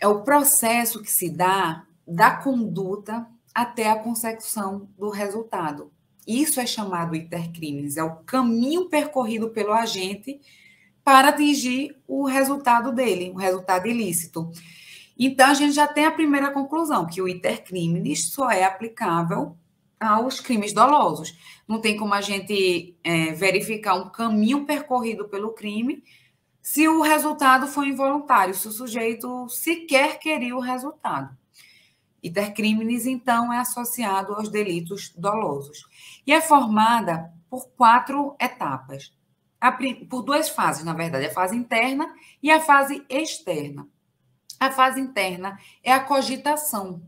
é o processo que se dá da conduta até a consecução do resultado. Isso é chamado intercrimes, é o caminho percorrido pelo agente para atingir o resultado dele, o resultado ilícito. Então, a gente já tem a primeira conclusão, que o intercrimes só é aplicável aos crimes dolosos. Não tem como a gente verificar um caminho percorrido pelo crime se o resultado foi involuntário, se o sujeito sequer queria o resultado. Intercrimes, então, é associado aos delitos dolosos. E é formada por 4 etapas. Por 2 fases, na verdade, a fase interna e a fase externa. A fase interna é a cogitação.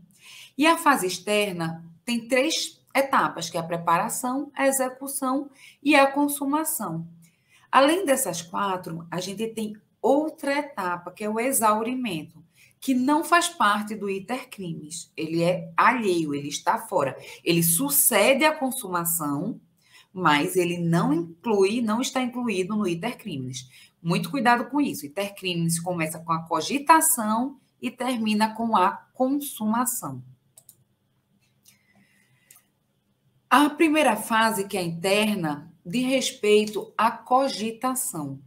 E a fase externa tem 3 etapas, que é a preparação, a execução e a consumação. Além dessas 4, a gente tem outra etapa, que é o exaurimento, que não faz parte do intercrimes. Ele é alheio, ele está fora. Ele sucede à consumação, mas ele não está incluído no intercrimes. Muito cuidado com isso. Intercrimes começa com a cogitação e termina com a consumação. A primeira fase, que é a interna, diz respeito à cogitação.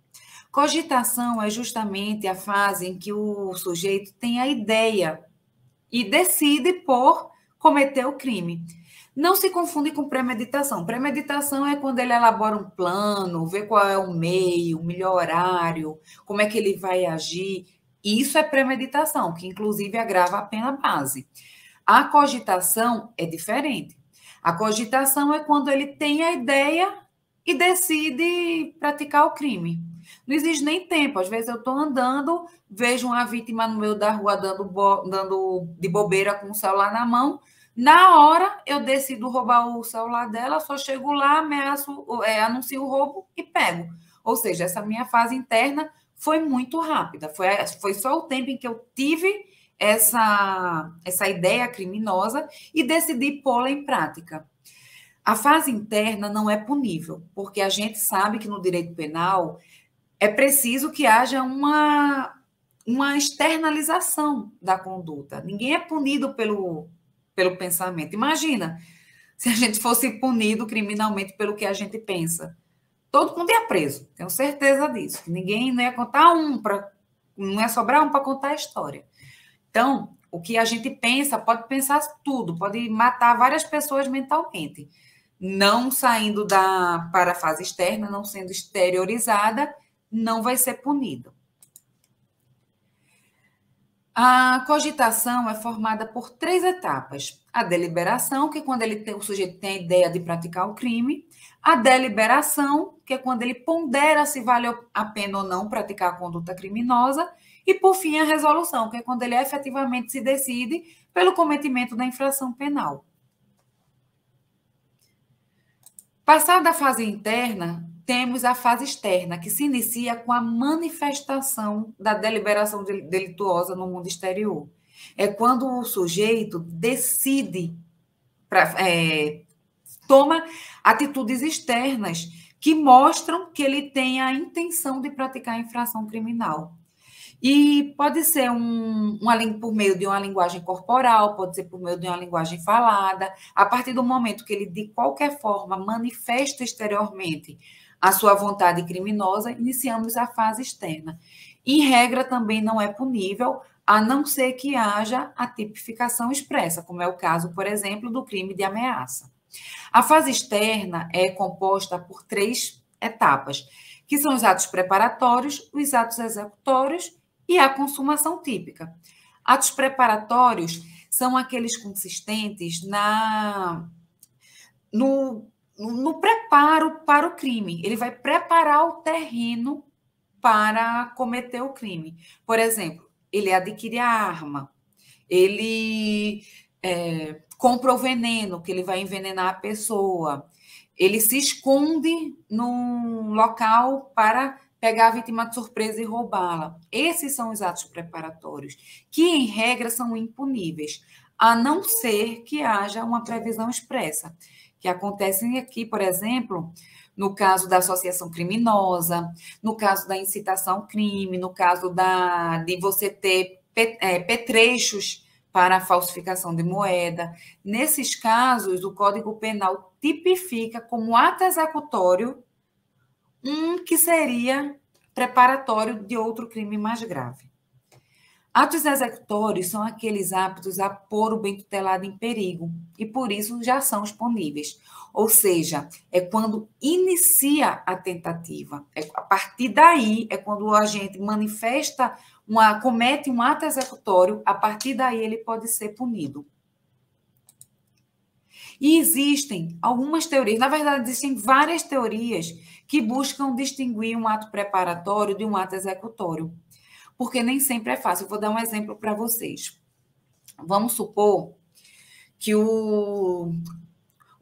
Cogitação é justamente a fase em que o sujeito tem a ideia e decide por cometer o crime. Não se confunde com premeditação. Premeditação é quando ele elabora um plano, vê qual é o meio, o melhor horário, como é que ele vai agir. Isso é premeditação, que inclusive agrava a pena base. A cogitação é diferente. A cogitação é quando ele tem a ideia e decide praticar o crime. Não existe nem tempo. Às vezes eu estou andando, vejo uma vítima no meio da rua dando de bobeira com o celular na mão. Na hora, eu decido roubar o celular dela, só chego lá, ameaço, anuncio o roubo e pego. Ou seja, essa minha fase interna foi muito rápida. Foi só o tempo em que eu tive essa ideia criminosa e decidi pô-la em prática. A fase interna não é punível, porque a gente sabe que no direito penal é preciso que haja uma externalização da conduta. Ninguém é punido pelo pensamento. Imagina se a gente fosse punido criminalmente pelo que a gente pensa. Todo mundo ia preso, tenho certeza disso. Ninguém não ia contar não ia sobrar um para contar a história. Então, o que a gente pensa, pode pensar tudo, pode matar várias pessoas mentalmente. Não saindo para a fase externa, não sendo exteriorizada, não vai ser punido. A cogitação é formada por 3 etapas. A deliberação, que é quando o sujeito tem a ideia de praticar o crime. A deliberação, que é quando ele pondera se vale a pena ou não praticar a conduta criminosa. E, por fim, a resolução, que é quando ele efetivamente se decide pelo cometimento da infração penal. Passada a fase interna, temos a fase externa, que se inicia com a manifestação da deliberação delituosa no mundo exterior. É quando o sujeito decide, toma atitudes externas que mostram que ele tem a intenção de praticar a infração criminal. E pode ser por meio de uma linguagem corporal, pode ser por meio de uma linguagem falada. A partir do momento que ele, de qualquer forma, manifesta exteriormente a sua vontade criminosa, iniciamos a fase externa. Em regra, também não é punível, a não ser que haja a tipificação expressa, como é o caso, por exemplo, do crime de ameaça. A fase externa é composta por 3 etapas, que são os atos preparatórios, os atos executórios e a consumação típica. Atos preparatórios são aqueles consistentes no preparo para o crime. Ele vai preparar o terreno para cometer o crime. Por exemplo, ele adquire a arma, ele compra o veneno, que ele vai envenenar a pessoa, ele se esconde num local para pegar a vítima de surpresa e roubá-la. Esses são os atos preparatórios, que, em regra, são impuníveis, a não ser que haja uma previsão expressa, que acontecem aqui, por exemplo, no caso da associação criminosa, no caso da incitação ao crime, no caso de você ter petrechos para falsificação de moeda. Nesses casos, o Código Penal tipifica como ato executório que seria preparatório de outro crime mais grave. Atos executórios são aqueles aptos a pôr o bem tutelado em perigo e, por isso, já são disponíveis. Ou seja, é quando inicia a tentativa. A partir daí é quando o agente comete um ato executório, a partir daí ele pode ser punido. E existem algumas teorias, na verdade, existem várias teorias que buscam distinguir um ato preparatório de um ato executório, porque nem sempre é fácil. Eu vou dar um exemplo para vocês. Vamos supor que o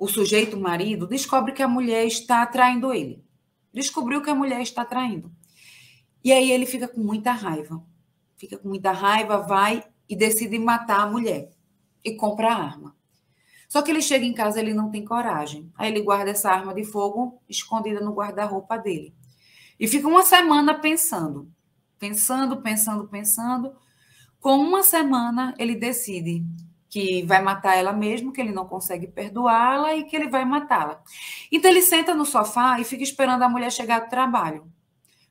sujeito, o marido, descobre que a mulher está traindo ele. Descobriu que a mulher está traindo. E aí ele fica com muita raiva. Vai e decide matar a mulher. E compra a arma. Só que ele chega em casa, ele não tem coragem. Aí ele guarda essa arma de fogo escondida no guarda-roupa dele. E fica uma semana pensando. Com uma semana, ele decide que vai matar ela mesmo, que ele não consegue perdoá-la e que ele vai matá-la. Então, ele senta no sofá e fica esperando a mulher chegar do trabalho.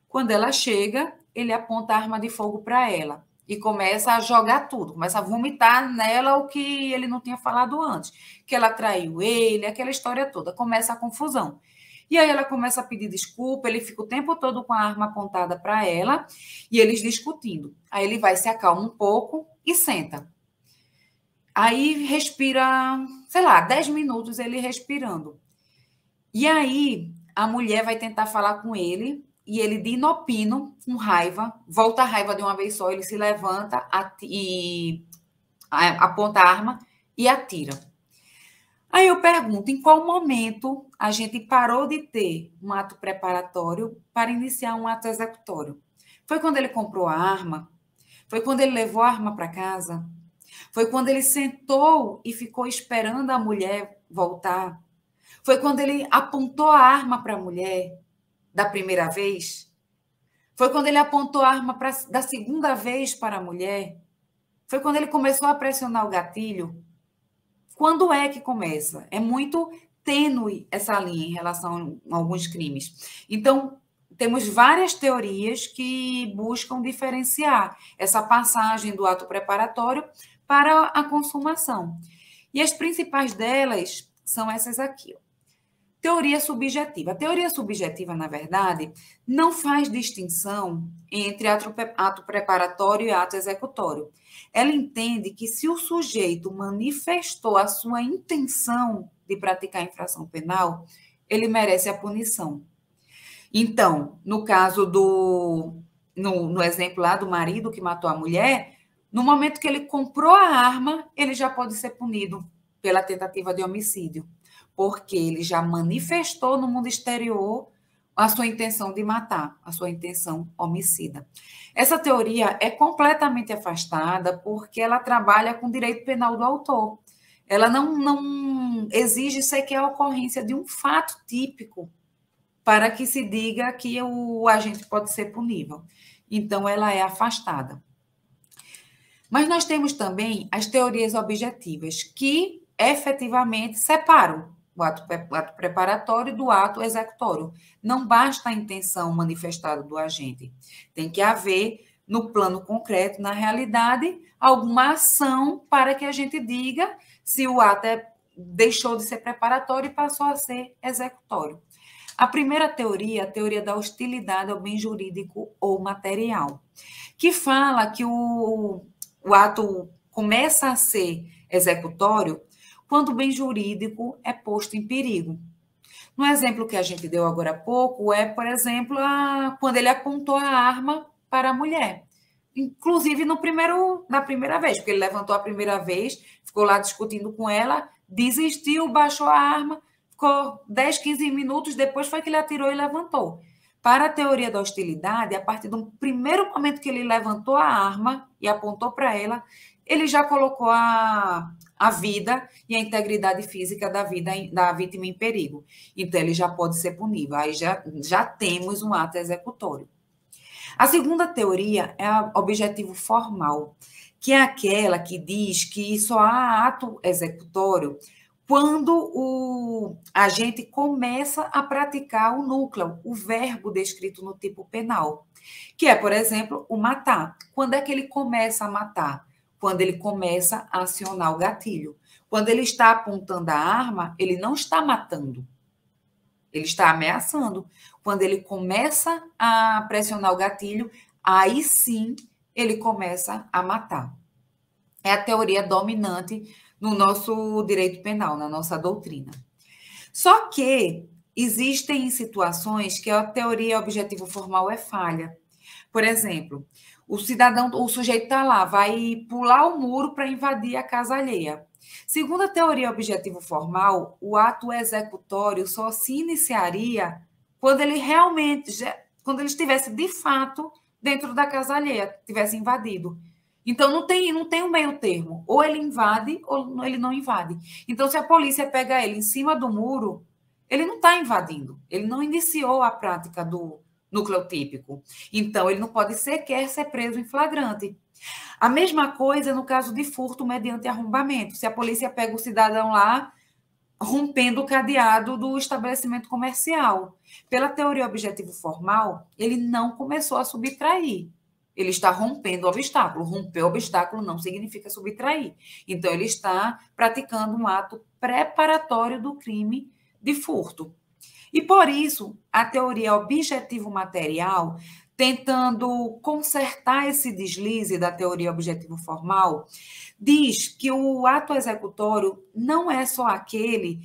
Quando ela chega, ele aponta a arma de fogo para ela e começa a jogar tudo, começa a vomitar nela o que ele não tinha falado antes, que ela traiu ele, aquela história toda. Começa a confusão. E aí ela começa a pedir desculpa, ele fica o tempo todo com a arma apontada para ela e eles discutindo. Aí ele vai, se acalma um pouco e senta. Aí respira, 10 minutos ele respirando. E aí a mulher vai tentar falar com ele e ele, de inopino, com raiva, volta a raiva de uma vez só, ele se levanta e aponta a arma e atira. Aí eu pergunto, em qual momento a gente parou de ter um ato preparatório para iniciar um ato executório? Foi quando ele comprou a arma? Foi quando ele levou a arma para casa? Foi quando ele sentou e ficou esperando a mulher voltar? Foi quando ele apontou a arma para a mulher da primeira vez? Foi quando ele apontou a arma da segunda vez para a mulher? Foi quando ele começou a pressionar o gatilho? Quando é que começa? É muito tênue essa linha em relação a alguns crimes. Então, temos várias teorias que buscam diferenciar essa passagem do ato preparatório para a consumação. E as principais delas são essas aqui. Teoria subjetiva. A teoria subjetiva, na verdade, não faz distinção entre ato preparatório e ato executório. Ela entende que se o sujeito manifestou a sua intenção de praticar infração penal, ele merece a punição. Então, no caso no exemplo lá do marido que matou a mulher, no momento que ele comprou a arma, ele já pode ser punido pela tentativa de homicídio, porque ele já manifestou no mundo exterior a sua intenção de matar, a sua intenção homicida. Essa teoria é completamente afastada porque ela trabalha com direito penal do autor. Ela não exige sequer a ocorrência de um fato típico para que se diga que o agente pode ser punível. Então, ela é afastada. Mas nós temos também as teorias objetivas, que efetivamente separam o ato preparatório do ato executório. Não basta a intenção manifestada do agente. Tem que haver, no plano concreto, na realidade, alguma ação para que a gente diga se o ato deixou de ser preparatório e passou a ser executório. A primeira teoria, a teoria da hostilidade ao bem jurídico ou material, que fala que o ato começa a ser executório quando o bem jurídico é posto em perigo. No exemplo que a gente deu agora há pouco, por exemplo, quando ele apontou a arma para a mulher. Inclusive na primeira vez, porque ele levantou a primeira vez, ficou lá discutindo com ela, desistiu, baixou a arma, ficou 10, 15 minutos, depois foi que ele atirou e levantou. Para a teoria da hostilidade, a partir do primeiro momento que ele levantou a arma e apontou para ela, ele já colocou a vida e a integridade física da vítima em perigo. Então, ele já pode ser punível. Aí já temos um ato executório. A segunda teoria é a objetivo formal, que é aquela que diz que só há ato executório quando o agente começa a praticar o núcleo, o verbo descrito no tipo penal, que é, por exemplo, o matar. Quando é que ele começa a matar? Quando ele começa a acionar o gatilho. Quando ele está apontando a arma, ele não está matando, ele está ameaçando. Quando ele começa a pressionar o gatilho, aí sim ele começa a matar. É a teoria dominante no nosso direito penal, na nossa doutrina. Só que existem situações que a teoria objetivo formal é falha. Por exemplo, o cidadão, o sujeito está lá, vai pular o muro para invadir a casa alheia. Segundo a teoria objetivo formal, o ato executório só se iniciaria quando ele realmente, quando ele estivesse de fato dentro da casa alheia, tivesse invadido. Então, não tem um meio termo. Ou ele invade ou ele não invade. Então, se a polícia pega ele em cima do muro, ele não está invadindo. Ele não iniciou a prática do nucleotípico. Então, ele não pode sequer ser preso em flagrante. A mesma coisa no caso de furto mediante arrombamento. Se a polícia pega o cidadão lá rompendo o cadeado do estabelecimento comercial. Pela teoria objetivo formal, ele não começou a subtrair. Ele está rompendo o obstáculo. Romper o obstáculo não significa subtrair. Então, ele está praticando um ato preparatório do crime de furto. E, por isso, a teoria objetivo material, tentando consertar esse deslize da teoria objetivo formal, diz que o ato executório não é só aquele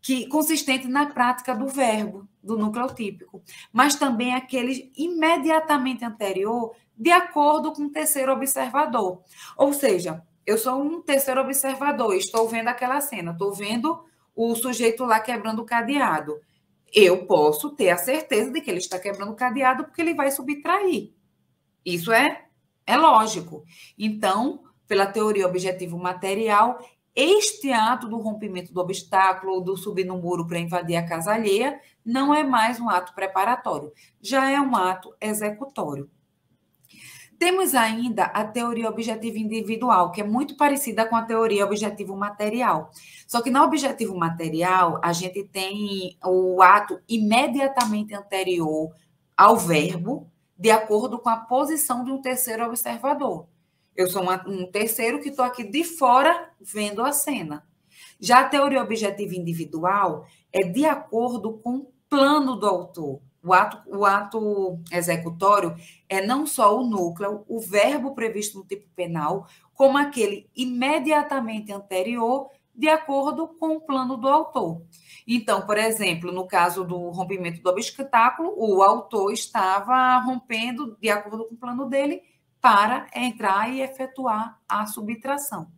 que consistente na prática do verbo, do nucleotípico, mas também aquele imediatamente anterior, de acordo com o terceiro observador. Ou seja, eu sou um terceiro observador, estou vendo aquela cena, estou vendo o sujeito lá quebrando o cadeado. Eu posso ter a certeza de que ele está quebrando o cadeado porque ele vai subtrair. Isso é lógico. Então, pela teoria objetivo material, este ato do rompimento do obstáculo ou do subir no muro para invadir a casa alheia não é mais um ato preparatório, já é um ato executório. Temos ainda a teoria objetiva individual, que é muito parecida com a teoria objetivo material. Só que na objetivo material, a gente tem o ato imediatamente anterior ao verbo, de acordo com a posição de um terceiro observador. Eu sou um terceiro que estou aqui de fora vendo a cena. Já a teoria objetiva individual é de acordo com o plano do autor. O ato executório é não só o núcleo, o verbo previsto no tipo penal, como aquele imediatamente anterior, de acordo com o plano do autor. Então, por exemplo, no caso do rompimento do obstáculo, o autor estava rompendo, de acordo com o plano dele, para entrar e efetuar a subtração.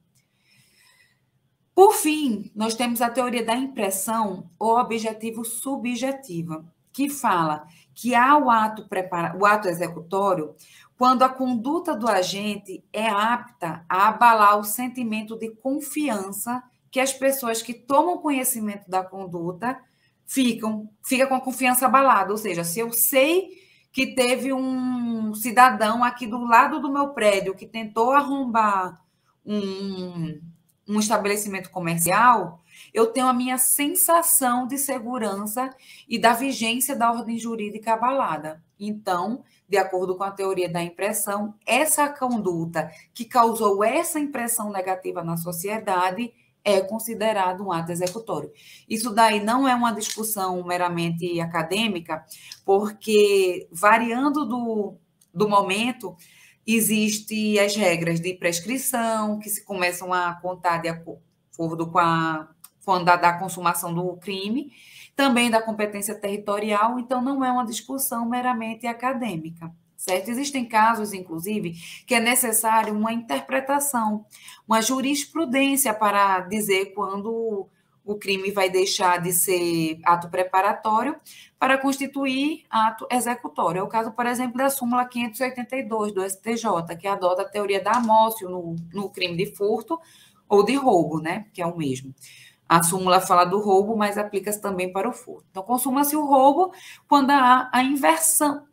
Por fim, nós temos a teoria da impressão ou objetivo subjetiva, que fala que há o ato executório quando a conduta do agente é apta a abalar o sentimento de confiança que as pessoas que tomam conhecimento da conduta ficam com a confiança abalada. Ou seja, se eu sei que teve um cidadão aqui do lado do meu prédio que tentou arrombar um estabelecimento comercial, eu tenho a minha sensação de segurança e da vigência da ordem jurídica abalada. Então, de acordo com a teoria da impressão, essa conduta que causou essa impressão negativa na sociedade é considerado um ato executório. Isso daí não é uma discussão meramente acadêmica, porque variando do momento, existem as regras de prescrição, que se começam a contar de acordo com a consumação do crime, também da competência territorial, então não é uma discussão meramente acadêmica, certo? Existem casos, inclusive, que é necessário uma interpretação, uma jurisprudência para dizer quando o crime vai deixar de ser ato preparatório para constituir ato executório. É o caso, por exemplo, da súmula 582 do STJ, que adota a teoria da amócio no crime de furto ou de roubo, né? Que é o mesmo. A súmula fala do roubo, mas aplica-se também para o furto. Então, consuma-se o roubo quando há a inversão,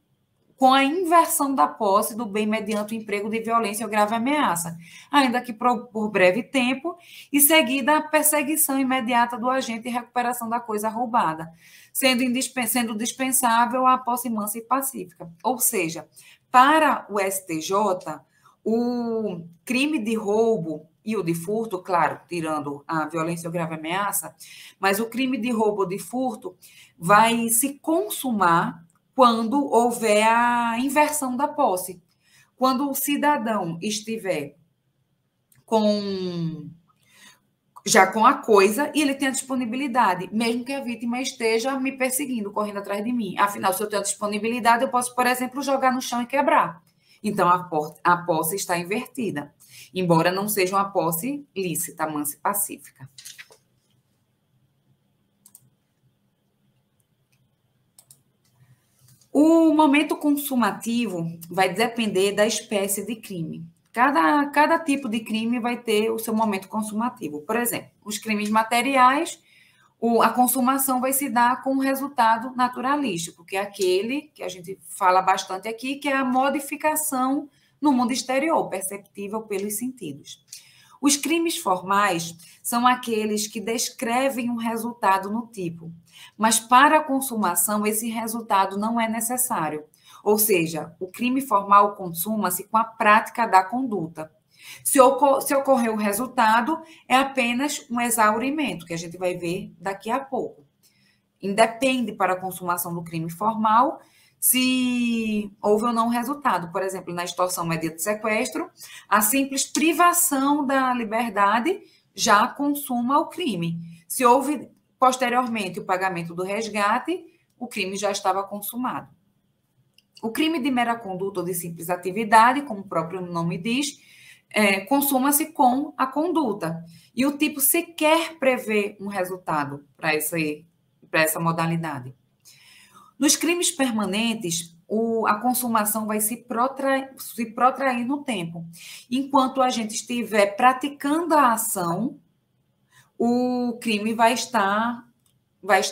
com a inversão da posse do bem mediante o emprego de violência ou grave ameaça, ainda que por breve tempo, e seguida a perseguição imediata do agente e recuperação da coisa roubada, sendo dispensável a posse mansa e pacífica. Ou seja, para o STJ, o crime de roubo e o de furto, claro, tirando a violência ou grave ameaça, mas o crime de roubo ou de furto vai se consumar quando houver a inversão da posse. Quando o cidadão estiver já com a coisa e ele tem a disponibilidade, mesmo que a vítima esteja me perseguindo, correndo atrás de mim. Afinal, se eu tenho a disponibilidade, eu posso, por exemplo, jogar no chão e quebrar. Então, a posse está invertida, embora não seja uma posse lícita, mansa e pacífica. O momento consumativo vai depender da espécie de crime. Cada tipo de crime vai ter o seu momento consumativo. Por exemplo, os crimes materiais, a consumação vai se dar com um resultado naturalístico, que é aquele que a gente fala bastante aqui, que é a modificação no mundo exterior, perceptível pelos sentidos. Os crimes formais são aqueles que descrevem um resultado no tipo, mas para a consumação esse resultado não é necessário. Ou seja, o crime formal consuma-se com a prática da conduta. Se ocorrer o resultado, é apenas um exaurimento, que a gente vai ver daqui a pouco. Independe para a consumação do crime formal se houve ou não resultado. Por exemplo, na extorsão mediante sequestro, a simples privação da liberdade já consuma o crime. Se houve posteriormente o pagamento do resgate, o crime já estava consumado. O crime de mera conduta ou de simples atividade, como o próprio nome diz, consuma-se com a conduta. E o tipo sequer prevê um resultado para essa modalidade. Nos crimes permanentes, a consumação vai se protrair no tempo. Enquanto a gente estiver praticando a ação, o crime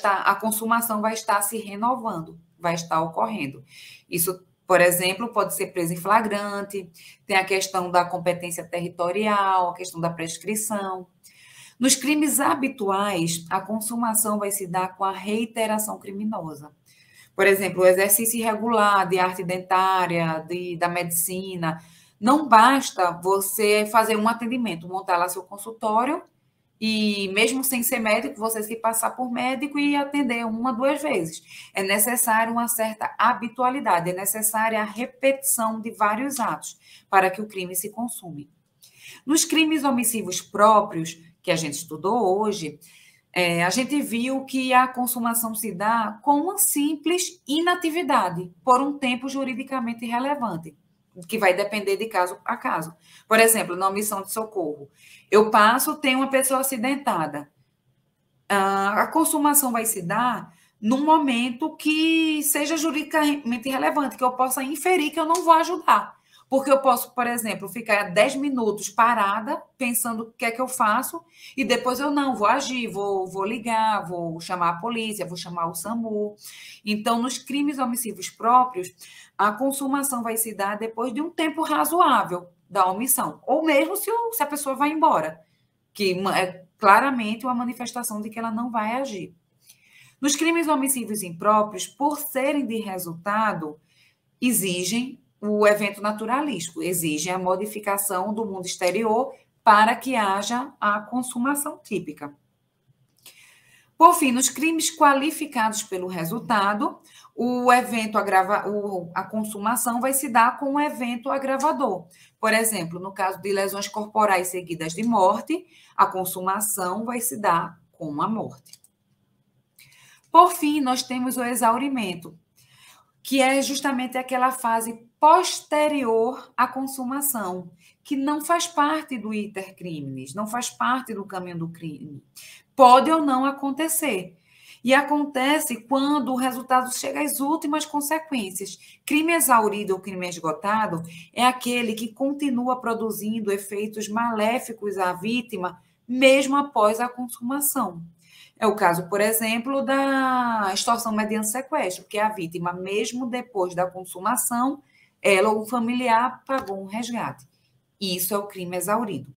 a consumação vai estar se renovando, vai estar ocorrendo. Isso, por exemplo, pode ser preso em flagrante, tem a questão da competência territorial, a questão da prescrição. Nos crimes habituais, a consumação vai se dar com a reiteração criminosa. Por exemplo, o exercício irregular de arte dentária, da medicina. Não basta você fazer um atendimento, montar lá seu consultório e, mesmo sem ser médico, você se passar por médico e atender 1, 2 vezes. É necessário uma certa habitualidade, é necessária a repetição de vários atos para que o crime se consume. Nos crimes omissivos próprios, que a gente estudou hoje, a gente viu que a consumação se dá com uma simples inatividade, por um tempo juridicamente irrelevante, que vai depender de caso a caso. Por exemplo, na omissão de socorro, eu tem uma pessoa acidentada. A consumação vai se dar num momento que seja juridicamente irrelevante, que eu possa inferir que eu não vou ajudar. Porque eu posso, por exemplo, ficar 10 minutos parada, pensando o que é que eu faço, e depois eu não, vou agir, vou ligar, vou chamar a polícia, vou chamar o SAMU. Então, nos crimes omissivos próprios, a consumação vai se dar depois de um tempo razoável da omissão, ou mesmo se a pessoa vai embora, que é claramente uma manifestação de que ela não vai agir. Nos crimes omissivos impróprios, por serem de resultado, exigem o evento naturalístico, exigem a modificação do mundo exterior para que haja a consumação típica. Por fim, nos crimes qualificados pelo resultado, a consumação vai se dar com um evento agravador. Por exemplo, no caso de lesões corporais seguidas de morte, a consumação vai se dar com a morte. Por fim, nós temos o exaurimento, que é justamente aquela fase posterior à consumação, que não faz parte do iter criminis, não faz parte do caminho do crime. Pode ou não acontecer. E acontece quando o resultado chega às últimas consequências. Crime exaurido ou crime esgotado é aquele que continua produzindo efeitos maléficos à vítima, mesmo após a consumação. É o caso, por exemplo, da extorsão mediante sequestro, que a vítima, mesmo depois da consumação, ela ou o familiar pagou um resgate. Isso é o crime exaurido.